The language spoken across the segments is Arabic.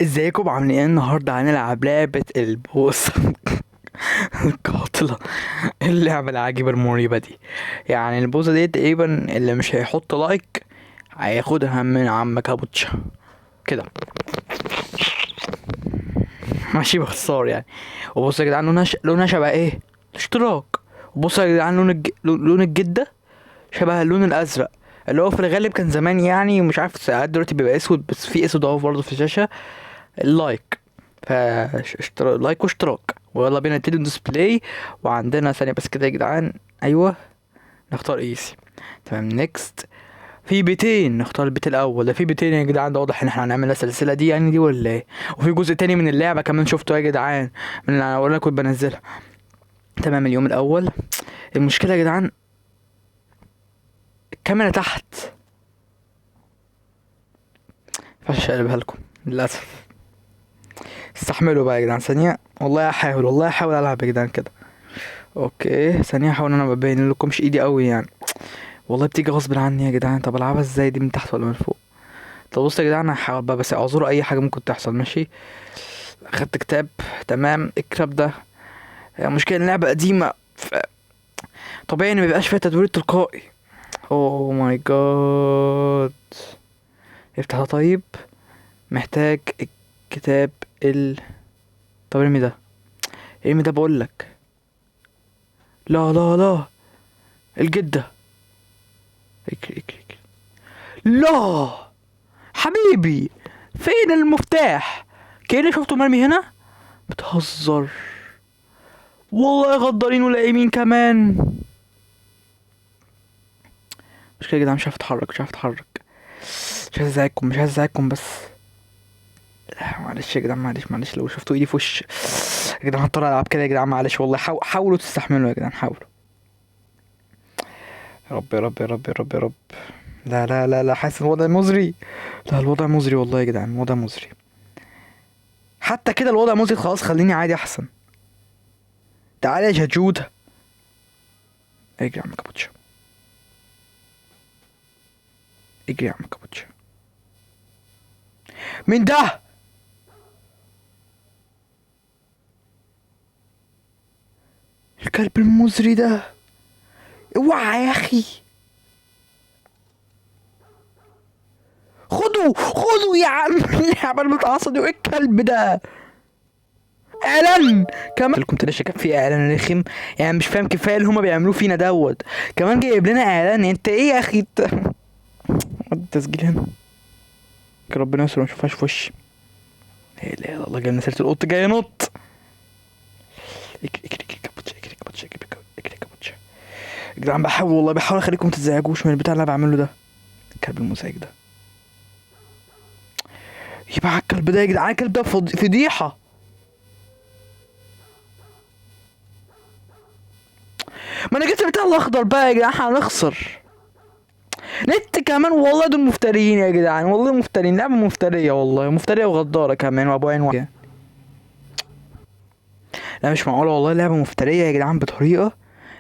ازيكم عاملين ايه؟ النهارده هنلعب لعبة البوصة القاتلة. اللعبة العجيبة المريبة دي. يعني البوصة دي تقريبا اللي مش هيحط لايك هياخدها من عم كابوتشا كده. ماشي باختصار يعني. وبصوا يا جدعان لونها شبه ايه؟ اشتراك. وبصوا يا جدعان لون الجدة شبه اللون الازرق اللي هو في الغالب كان زمان، يعني مش عارف ساعات دلوقتي بيبقى اسود، بس في اسود اهو برضه في الشاشة. اللايك لايك واشتراك، ويلا بينا نبتدي ديسبلاي. وعندنا ثانية بس كده يا جدعان. ايوه، نختار ايسي. تمام، نيكست. في بيتين، نختار البيت الاول. ده في بيتين يا جدعان، ده واضح ان احنا هنعمل السلسله دي يعني دي ولا ايه؟ وفي جزء تاني من اللعبه كمان شفته يا جدعان، من اللي انا كنت بنزلها. تمام، اليوم الاول. المشكله يا جدعان الكاميرا تحت، مينفعش اقلبها لكم للاسف. استحملوا بقى يا جدعان ثانيه، والله هحاول العب يا جدعان كده. اوكي ثانيه، هحاول انا مبين لكمش ايدي قوي يعني، والله بتيجي غصب عني يا جدعان. طب العبها ازاي دي، من تحت ولا من فوق؟ طب بصوا يا جدعان، هحاول بقى بس اعذروا اي حاجه ممكن تحصل. ماشي، اخدت كتاب. تمام، الكتاب ده مشكله اللعبه قديمه طبيعي ان مبيبقاش فيها تدوير تلقائي. اوه ماي جاد، افتح ده طيب. محتاج الكتاب ال طب ارمي ده، ارمي ده بقولك. لا لا لا، الجده. اجري اجري اجري. لا حبيبي، فين المفتاح؟ كأني شفته مرمي هنا. بتهزر، والله غدارين ولاقيين كمان. مش كده يا جدعان، مش عايز ازعجكم بس. لا معلش يا جدعان، معلش لو شفتوا ايدي في وش يا جدعان هضطر العب كده يا جدعان. معلش والله، حاولوا تستحملوا يا جدعان، حاولوا. يا رب يا رب يا رب يا رب يا رب. لا لا لا لا، حاسس الوضع مزري. لا الوضع مزري والله يا جدعان، الوضع مزري. حتى كده الوضع مزري، خلاص خليني عادي احسن. تعالى يا جاجوده. اجري يا عم كابوتشا، اجري يا عم كابوتشا. مين ده؟ الكلب المزري ده، اوعى يا اخي. خدوا يا عم اللعبة المتعصب دي، وايه الكلب ده؟ اعلان كمان لكم تلاش، كان في اعلان رخم يعني، مش فاهم كفايه اللي هما بيعملوه فينا دوت. كمان جايب لنا اعلان، انت ايه يا اخي التسجيل هنا. ربنا يستر ما اشوفهاش في وشي. لا اله الا الله، جاي سيره القط جاي ينط. اجري كابوتشا، اجري كابوتشا. يا جدعان بحاول والله، بحاول اخليكم متزعجوش من البتاع اللي انا بعمله ده. الكلب المزعج ده، يبقى على الكلب ده يا جدعان، الكلب ده فضيحه. ما انا جبت البتاع الاخضر بقى يا جدعان، هنخسر نت كمان. والله دول مفتريين يا جدعان، والله مفترين، لعبة مفترية والله، مفترية وغدارة كمان، وابو عين واحد. لا مش معقولة والله، لعبة مفترية يا جدعان بطريقة.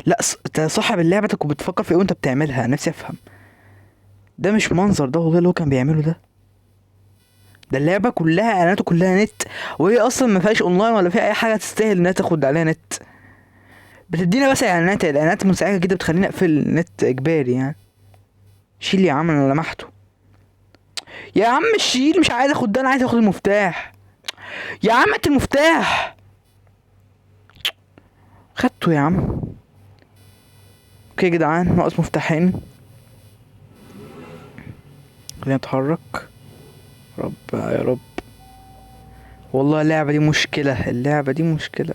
لا انت صاحب اللعبة كنت بتفكر في ايه وانت بتعملها؟ نفسي افهم. ده مش منظر ده والله اللي هو كان بيعمله ده. ده اللعبة كلها اعلاناته كلها نت، وهي اصلا ما فيهاش اونلاين ولا فيها اي حاجة تستاهل انها تاخد عليها نت. بتدينا بس اعلانات منزعجة كده بتخليني اقفل النت اجباري يعني. شيل يا عم، انا لمحته. يا عم شيل، مش عايز اخد ده، انا عايز اخد المفتاح. يا عم انت المفتاح خدته يا عم. اوكي يا جدعان، ناقص مفتاحين. خلينا نتحرك. رب يا رب. والله اللعبة دي مشكلة، اللعبة دي مشكلة.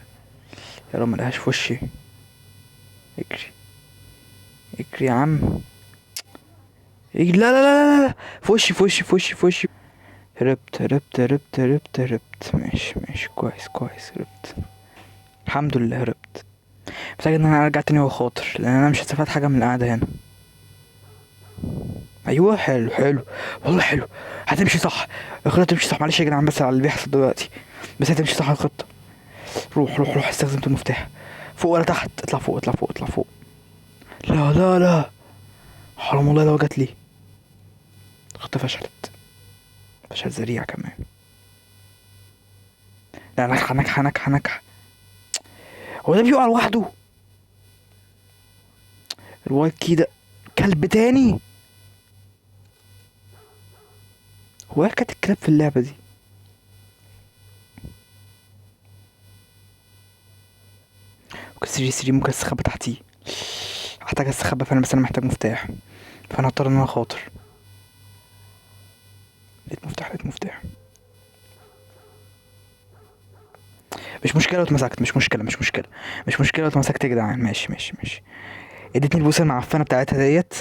يا رب ملقاش في وشي. اجري اجري يا عم، اجري. لا لا لا لا لا. في وشي. هربت. ماشي كويس هربت. الحمد لله هربت. محتاج ان انا ارجع تاني وخاطر، لان انا مش هستفاد حاجة من القعدة هنا. ايوه حلو والله حلو. هتمشي صح الخطة، تمشي صح. معلش يا جدعان بس على اللي بيحصل دلوقتي، بس هتمشي صح الخطة. روح استخدمت المفتاح. فوق ولا تحت؟ اطلع فوق. لا لا لا، حرام والله لو جات لي. الخطة فشلت، فشل ذريع كمان. لا ناجحة ناجحة ناجحة ناجحة. هو ده بيقع لوحده؟ الوايت كي ده كلب تاني. هو ايه كانت الكلاب في اللعبة دي؟ اوكي 3 ممكن استخبى تحتيه. هحتاج استخبى فانا، بس انا محتاج مفتاح، فانا هضطر ان انا اخاطر. لقيت مفتاح لقيت مفتاح. مش مشكلة لو اتمسكت، مش مشكلة مش مشكلة مش مشكلة لو اتمسكت يا جدعان. ماشي ماشي ماشي. ادتني البوسة المعفنة بتاعتها ديت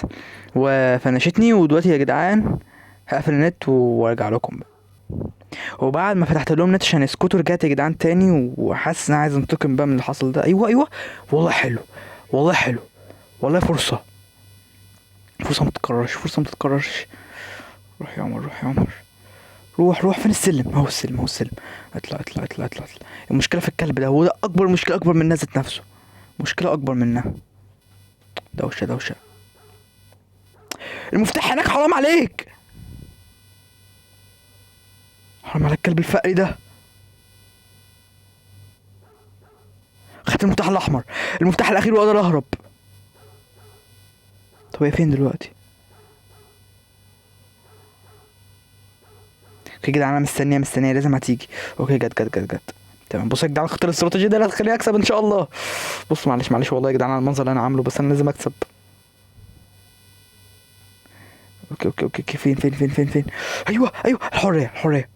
وفنشتني، ودلوقتي يا جدعان هقفل النت وارجع لكم بقى. وبعد ما فتحت لهم نت عشان يسكتوا، رجعت يا جدعان تاني وحاسس ان انا عايز انتقم بقى من اللي حصل ده. ايوه ايوه والله حلو، والله حلو، والله فرصة، فرصة متتكررش، فرصة متتكررش. روح يا عمر، روح يا عمر، روح روح. فين السلم؟ اهو السلم اهو السلم. اطلع اطلع اطلع اطلع اطلع. المشكلة في الكلب ده، هو ده اكبر مشكلة، اكبر من الناس ذات نفسه، مشكلة اكبر منها. دوشة دوشة. المفتاح هناك، حرام عليك، حرام على الكلب الفقري ده. خدت المفتاح الاحمر، المفتاح الاخير، واقدر اهرب. طب هي فين دلوقتي؟ اوكي يا جدعان انا مستنيه مستنيه، لازم هتيجي. اوكي جت. تمام. بصوا يا جدعان الخطه الاستراتيجيه ده اللي هتخليني اكسب ان شاء الله. بص معلش معلش والله يا جدعان على المنظر اللي انا عامله، بس انا لازم اكسب. اوكي فين. ايوه ايوه، الحريه الحريه.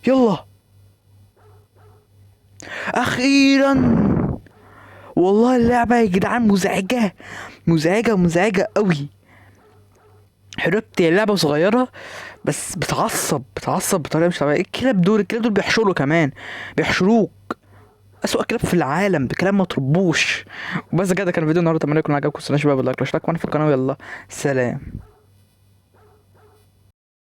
يلا اخيرا. والله اللعبه يا جدعان مزعجه، مزعجه قوي. حركت اللعبه صغيره بس بتعصب بطريقه مش طبيعيه. الكلاب دول بيحشروا كمان، بيحشروك. اسوأ كلاب في العالم، بكلام ما تربوش. وبس كده كان فيديو النهارده، اتمنى يكون عجبكم. متنسوش بقى باللايك والاشتراك وانا في القناه. يلا سلام.